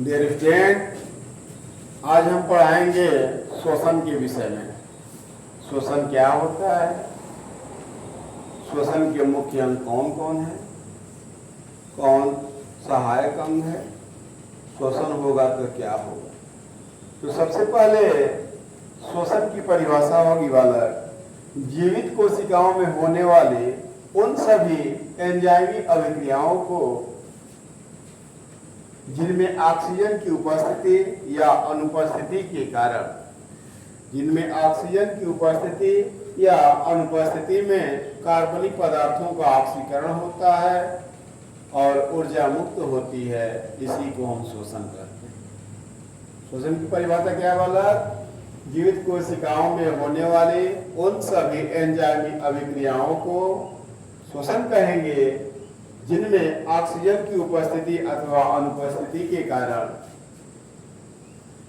Dear student, आज हम पढ़ाएंगे श्वसन के विषय में। श्वसन क्या होता है, श्वसन के मुख्य अंग कौन कौन है, कौन सहायक अंग है, श्वसन होगा तो क्या होगा। तो सबसे पहले श्वसन की परिभाषा होगी बालक, जीवित कोशिकाओं में होने वाले उन सभी एंजाइमी अभिक्रियाओं को जिनमें ऑक्सीजन की उपस्थिति या अनुपस्थिति के कारण, जिनमें ऑक्सीजन की उपस्थिति या अनुपस्थिति में कार्बनिक पदार्थों का ऑक्सीकरण होता है और ऊर्जा मुक्त होती है, इसी को हम श्वसन कहते हैं। श्वसन की परिभाषा क्या वाला, जीवित कोशिकाओं में होने वाले उन सभी एंजाइमी अभिक्रियाओं को श्वसन कहेंगे जिनमें ऑक्सीजन की उपस्थिति अथवा अनुपस्थिति के कारण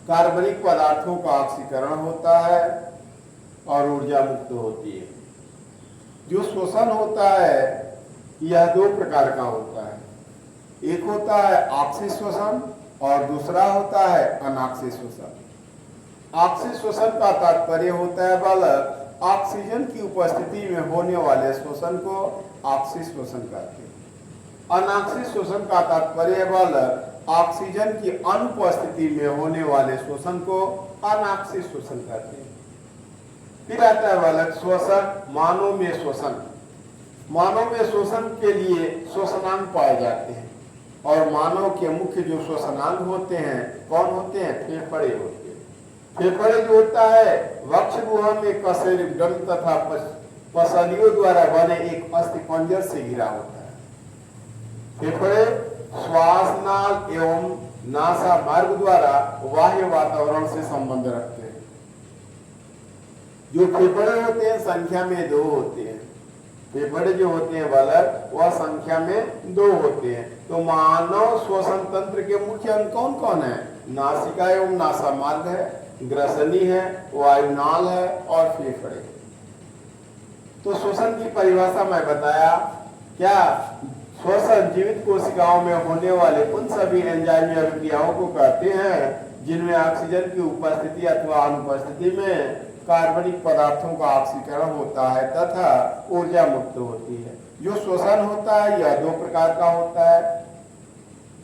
कार्बनिक पदार्थों का ऑक्सीकरण होता है और ऊर्जा मुक्त होती है। जो श्वसन होता है यह दो प्रकार का होता है, एक होता है ऑक्सी श्वसन और दूसरा होता है अनॉक्सी श्वसन। ऑक्सी श्वसन का तात्पर्य होता है बालक, ऑक्सीजन की उपस्थिति में होने वाले श्वसन को ऑक्सी श्वसन कहते हैं। अनॉक्सी श्वसन का तात्पर्य है बालक, ऑक्सीजन की अनुपस्थिति में होने वाले श्वसन को अनॉक्सी श्वसन कहते हैं। फिर आता है बालक श्वसन, मानव में श्वसन। मानव में श्वसन के लिए श्वसनांग पाए जाते हैं और मानव के मुख्य जो श्वसनांग होते हैं कौन होते हैं, फेफड़े होते हैं। फेफड़े जो होता है वक्ष गुहा में कशेरुक दंड तथा पसलियों द्वारा बने एक अस्थिपंजर से घिरा होता है। फेफड़े श्वास नाल एवं नासा मार्ग द्वारा बाह्य वातावरण से संबंध रखते हैं। जो फेफड़े होते हैं संख्या में दो होते हैं। फेफड़े जो होते हैं बालक वह संख्या में दो होते हैं। तो मानव श्वसन तंत्र के मुख्य अंग कौन कौन है, नासिका एवं नासा मार्ग है, ग्रसनी है, वायुनाल है और फेफड़े। तो श्वसन की परिभाषा मैं बताया, क्या श्वसन जीवित कोशिकाओं में होने वाले उन सभी एंजाइमी अभिक्रियाओं को कहते हैं जिनमें ऑक्सीजन की उपस्थिति अथवा अनुपस्थिति में कार्बनिक पदार्थों का ऑक्सीकरण होता है तथा ऊर्जा मुक्त होती है। जो श्वसन होता है यह दो प्रकार का होता है,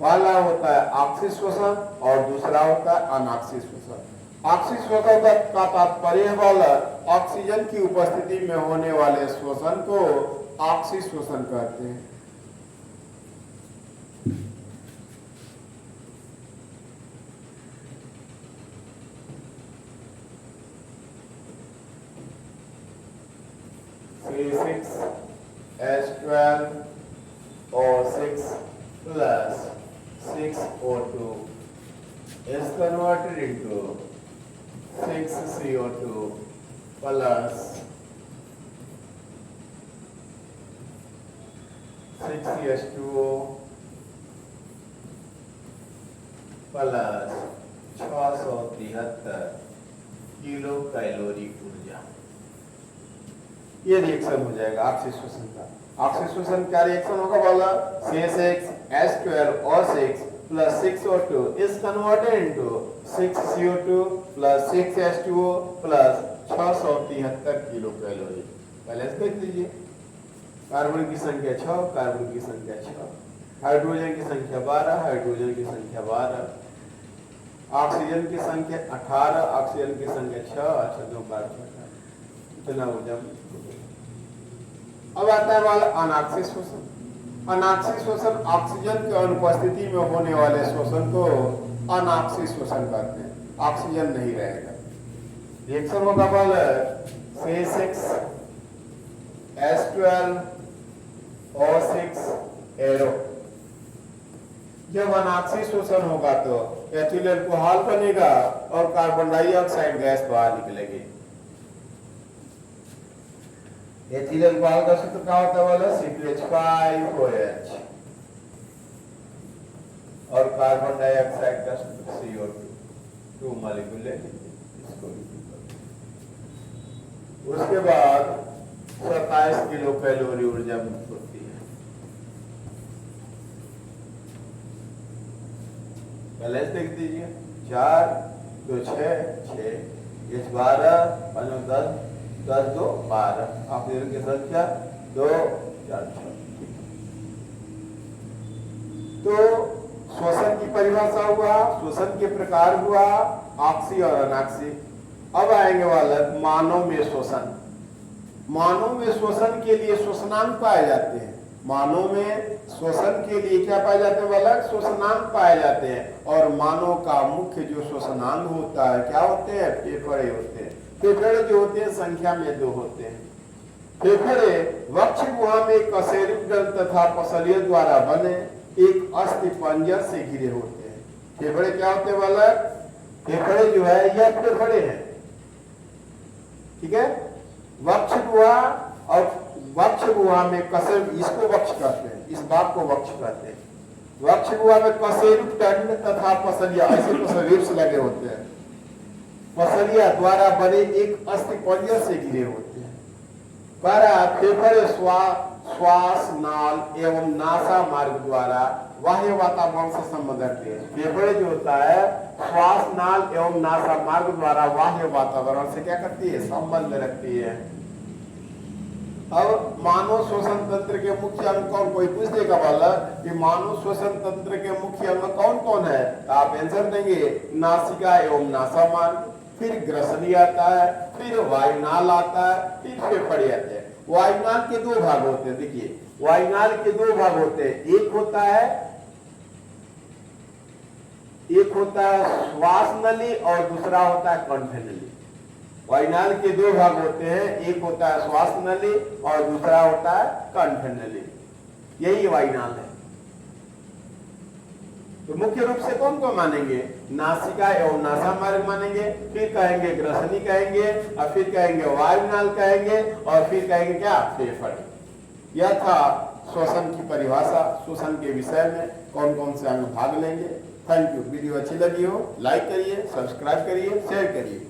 पहला होता है ऑक्सी श्वसन और दूसरा होता है अनॉक्सी श्वसन। ऑक्सी श्वसन का तात्पर्य वाला ऑक्सीजन की उपस्थिति में होने वाले श्वसन को ऑक्सी श्वसन कहते हैं। C6H12O6 plus 6O2 is converted into 6CO2 plus 6H2O plus 673 kilo calorie ऊर्जा। ये रिएक्शन हो जाएगा ऑक्सी श्वसन का। ऑक्सी श्वसन का रिएक्शन होगा बोला, C6H12O6 plus 6O2 is converted into 6CO2 plus 6H2O plus 673 kilo calorie. पहले से देख लीजिए, कार्बन की संख्या 6, कार्बन की संख्या 6, हाइड्रोजन की संख्या 12, हाइड्रोजन की संख्या 12, ऑक्सीजन की संख्या 18, ऑक्सीजन की संख्या 6, अच्छा 2 इतना ऊर्जा। अब आता है वाला अनॉक्सी श्वसन। अनॉक्सी श्वसन ऑक्सीजन की अनुपस्थिति में होने वाले श्वसन को अनॉक्सी श्वसन कहते हैं, ऑक्सीजन नहीं रहेगा। रिएक्शन होगा वाला C6H12O6 एरो। जब अनॉक्सी श्वसन होगा तो एथिल अल्कोहल बनेगा और कार्बन डाइऑक्साइड गैस बाहर निकलेगी। एथिल अल्कोहल का सूत्र क्या होता है वाला, C2H5OH और कार्बन डाइऑक्साइड का सूत्र CO2, 2 मॉलिक्यूल लेंगे इसको। उसके बाद 27 किलो कैलोरी ऊर्जा मुक्त होती है। बैलेंस देख दीजिए, 4 2 6 6 H 12 5 10 10 2 12, आप की संख्या 2 4 6। तो श्वसन की परिभाषा हुआ, श्वसन के प्रकार हुआ, आक्सीय और अनाक्सीय। अब आएंगे वाला मानव में श्वसन। मानव में श्वसन के लिए श्वसनांग पाए जाते हैं। मानव में श्वसन के लिए क्या पाए जाते हैं वाला? श्वसनांग पाए जाते हैं। और मानव का मुख्य जो श्वसनांग होता है क्या होते हैं? फेफड़े होते हैं। फेफड़े जो होते हैं संख्या में 2 होते हैं। फेफड़े वक्ष गुहा में कशेरुकदल तथा पसलियों द्वारा बने एक अस्थि पंजर से घिरे होते हैं। फेफड़े क्या होते हैं वाला? फेफड़े जो है यह फेफड़े हैं, ठीक है। वक्ष गुहा और वक्ष गुहा में कशेरु, इसको वक्ष कहते हैं, इस भाग को वक्ष कहते हैं। वक्ष गुहा में कशेरुकदल तथा पसलिया, ऐसे पसलियों लगे होते हैं, पसलिया द्वारा बने एक अस्थि पंजर से घिरे होते हैं। फेफड़े श्वास नाल एवं नासा मार्ग द्वारा बाह्य वातावरण से संबंध रखते हैं। फेफड़े जो होता है श्वास नाल एवं नासा मार्ग द्वारा बाह्य वातावरण से क्या करती है? संबंध रखती है। अब मानव श्वसन तंत्र के मुख्य अंग कौन? कोई पूछ देगा वाला कि मानव श्वसन तंत्र के मुख्य अंग कौन कौन है? आप आंसर देंगे नासिका एवं नासा मार्ग, फिर ग्रसनी आता है, फिर वायुनाल आता है, फिर फेफड़े आते हैं। वायुनाल के 2 भाग होते हैं। देखिए वायुनाल के 2 भाग होते हैं, एक होता है श्वास नली और दूसरा होता है कंठ नली। वायुनाल के 2 भाग होते हैं, एक होता है श्वास नली और दूसरा होता है कंठ नली, यही वायुनाल है। तो मुख्य रूप से कौन को मानेंगे? नासिका एवं नासा मार्ग मानेंगे, फिर कहेंगे ग्रसनी कहेंगे, और फिर कहेंगे वायुनाल कहेंगे, और फिर कहेंगे क्या? फेफड़े। यह था श्वसन की परिभाषा। श्वसन के विषय में कौन कौन से अंग भाग लेंगे। Thank you. वीडियो अच्छी लगी हो लाइक करिए, सब्सक्राइब करिए, शेयर करिए।